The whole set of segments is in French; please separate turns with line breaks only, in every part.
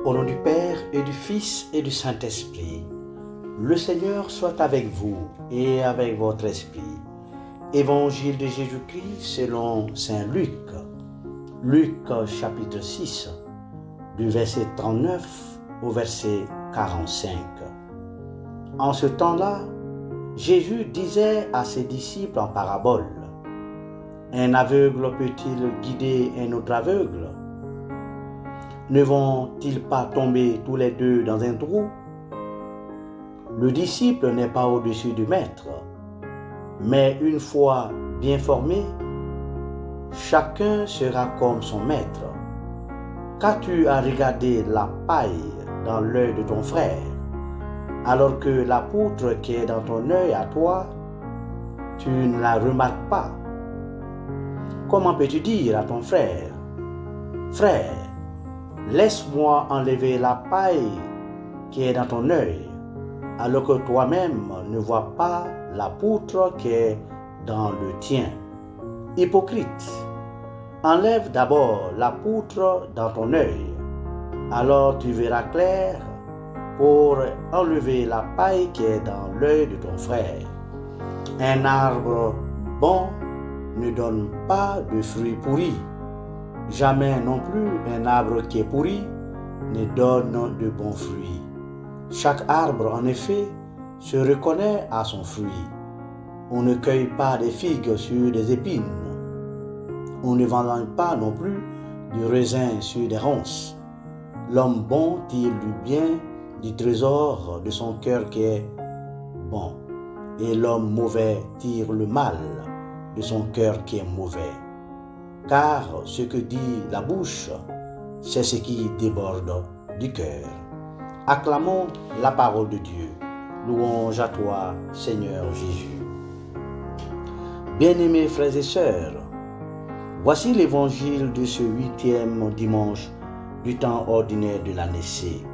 Au nom du Père et du Fils et du Saint-Esprit, le Seigneur soit avec vous et avec votre esprit. Évangile de Jésus-Christ selon Saint Luc. Luc chapitre 6, du verset 39 au verset 45. En ce temps-là, Jésus disait à ses disciples en parabole: un aveugle peut-il guider un autre aveugle? Ne vont-ils pas tomber tous les deux dans un trou? Le disciple n'est pas au-dessus du maître, mais une fois bien formé, chacun sera comme son maître. Qu'as-tu à regarder la paille dans l'œil de ton frère, alors que la poutre qui est dans ton œil à toi, tu ne la remarques pas? Comment peux-tu dire à ton frère: frère, laisse-moi enlever la paille qui est dans ton œil, alors que toi-même ne vois pas la poutre qui est dans le tien? Hypocrite, enlève d'abord la poutre dans ton œil, alors tu verras clair pour enlever la paille qui est dans l'œil de ton frère. Un arbre bon ne donne pas de fruits pourris. Jamais non plus un arbre qui est pourri ne donne de bons fruits. Chaque arbre, en effet, se reconnaît à son fruit. On ne cueille pas des figues sur des épines. On ne vendange pas non plus du raisin sur des ronces. L'homme bon tire du bien du trésor de son cœur qui est bon, et l'homme mauvais tire le mal de son cœur qui est mauvais. Car ce que dit la bouche, c'est ce qui déborde du cœur. Acclamons la parole de Dieu. Louange à toi, Seigneur Jésus. Bien-aimés frères et sœurs, voici l'évangile de ce 8e dimanche du temps ordinaire de l'année C,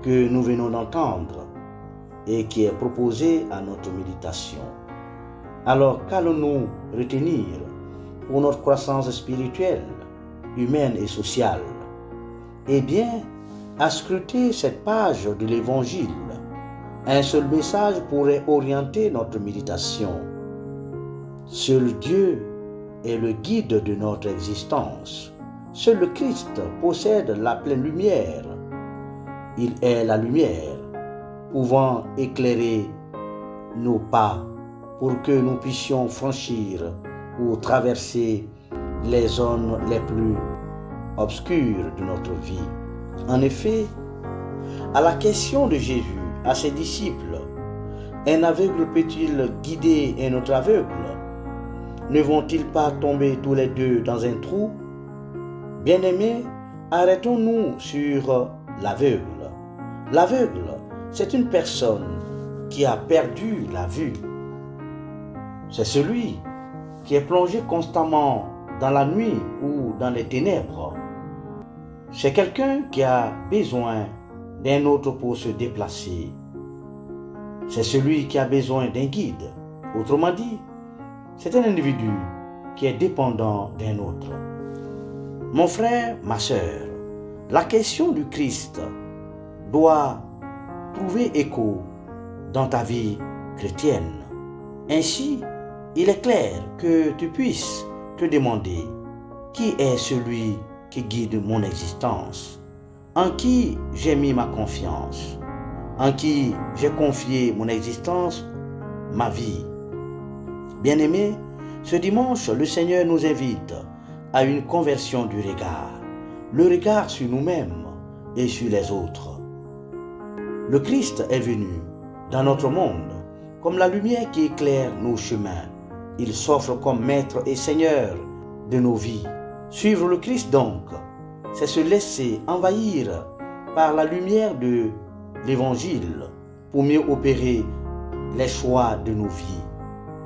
que nous venons d'entendre et qui est proposé à notre méditation. Alors, qu'allons-nous retenir pour notre croissance spirituelle, humaine et sociale? Eh bien, à scruter cette page de l'Évangile, un seul message pourrait orienter notre méditation. Seul Dieu est le guide de notre existence. Seul le Christ possède la pleine lumière. Il est la lumière, pouvant éclairer nos pas pour que nous puissions franchir ou traverser les zones les plus obscures de notre vie. En effet, à la question de Jésus à ses disciples, un aveugle peut-il guider un autre aveugle? Ne vont-ils pas tomber tous les deux dans un trou? Bien-aimés, arrêtons-nous sur l'aveugle. L'aveugle, c'est une personne qui a perdu la vue. C'est celui qui est plongé constamment dans la nuit ou dans les ténèbres. C'est quelqu'un qui a besoin d'un autre pour se déplacer. C'est celui qui a besoin d'un guide. Autrement dit, c'est un individu qui est dépendant d'un autre. Mon frère, ma sœur, la question du Christ doit trouver écho dans ta vie chrétienne. Ainsi, il est clair que tu puisses te demander: qui est celui qui guide mon existence? En qui j'ai mis ma confiance? En qui j'ai confié mon existence, ma vie? Bien-aimés, ce dimanche, le Seigneur nous invite à une conversion du regard, le regard sur nous-mêmes et sur les autres. Le Christ est venu dans notre monde comme la lumière qui éclaire nos chemins. Il s'offre comme maître et seigneur de nos vies. Suivre le Christ donc, c'est se laisser envahir par la lumière de l'Évangile pour mieux opérer les choix de nos vies.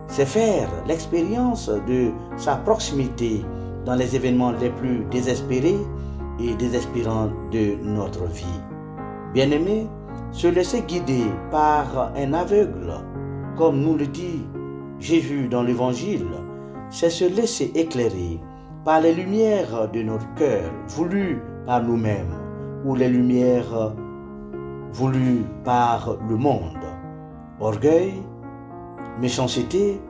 C'est faire l'expérience de sa proximité dans les événements les plus désespérés et désespérants de notre vie. Bien-aimés, se laisser guider par un aveugle, comme nous le dit Jésus dans l'Évangile, c'est se laisser éclairer par les lumières de notre cœur, voulues par nous-mêmes, ou les lumières voulues par le monde. Orgueil, méchanceté,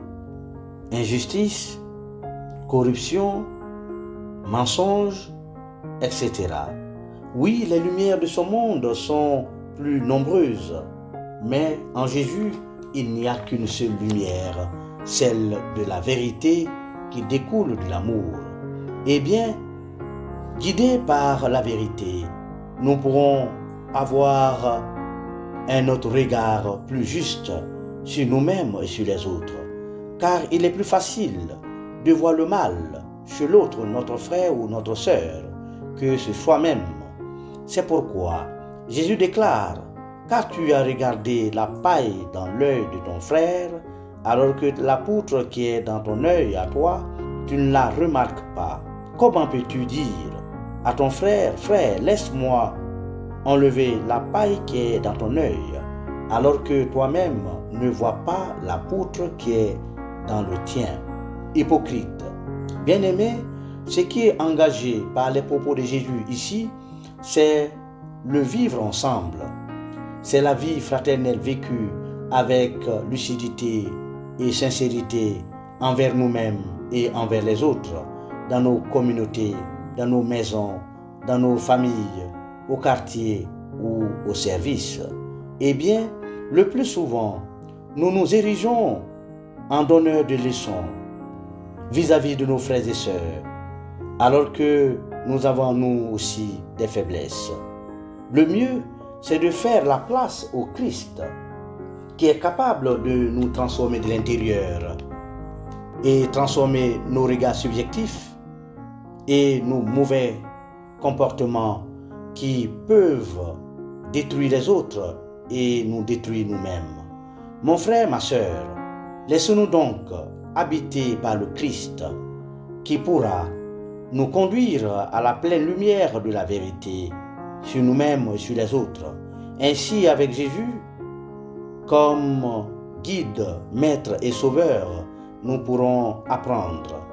injustice, corruption, mensonge, etc. Oui, les lumières de ce monde sont plus nombreuses, mais en Jésus, il n'y a qu'une seule lumière, celle de la vérité qui découle de l'amour. Eh bien, guidés par la vérité, nous pourrons avoir un autre regard plus juste sur nous-mêmes et sur les autres, car il est plus facile de voir le mal chez l'autre, notre frère ou notre sœur, que sur soi-même. C'est pourquoi Jésus déclare: car tu as regardé la paille dans l'œil de ton frère, alors que la poutre qui est dans ton œil à toi, tu ne la remarques pas. Comment peux-tu dire à ton frère: frère, laisse-moi enlever la paille qui est dans ton œil, alors que toi-même ne vois pas la poutre qui est dans le tien? Hypocrite. Bien-aimé, ce qui est engagé par les propos de Jésus ici, c'est le vivre ensemble. C'est la vie fraternelle vécue avec lucidité et sincérité envers nous-mêmes et envers les autres, dans nos communautés, dans nos maisons, dans nos familles, au quartier ou au service. Eh bien, le plus souvent, nous nous érigeons en donneurs de leçons vis-à-vis de nos frères et sœurs, alors que nous avons nous aussi des faiblesses. Le mieux, c'est de faire la place au Christ, qui est capable de nous transformer de l'intérieur et transformer nos regards subjectifs et nos mauvais comportements qui peuvent détruire les autres et nous détruire nous-mêmes. Mon frère, ma sœur, laissons-nous donc habiter par le Christ, qui pourra nous conduire à la pleine lumière de la vérité sur nous-mêmes et sur les autres. Ainsi, avec Jésus comme guide, maître et sauveur, nous pourrons apprendre,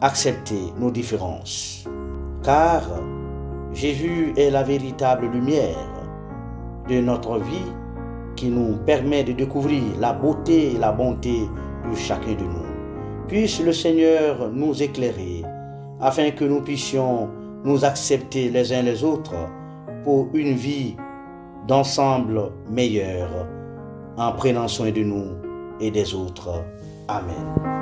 accepter nos différences. Car Jésus est la véritable lumière de notre vie qui nous permet de découvrir la beauté et la bonté de chacun de nous. Puisse le Seigneur nous éclairer afin que nous puissions nous accepter les uns les autres pour une vie d'ensemble meilleure en prenant soin de nous et des autres. Amen.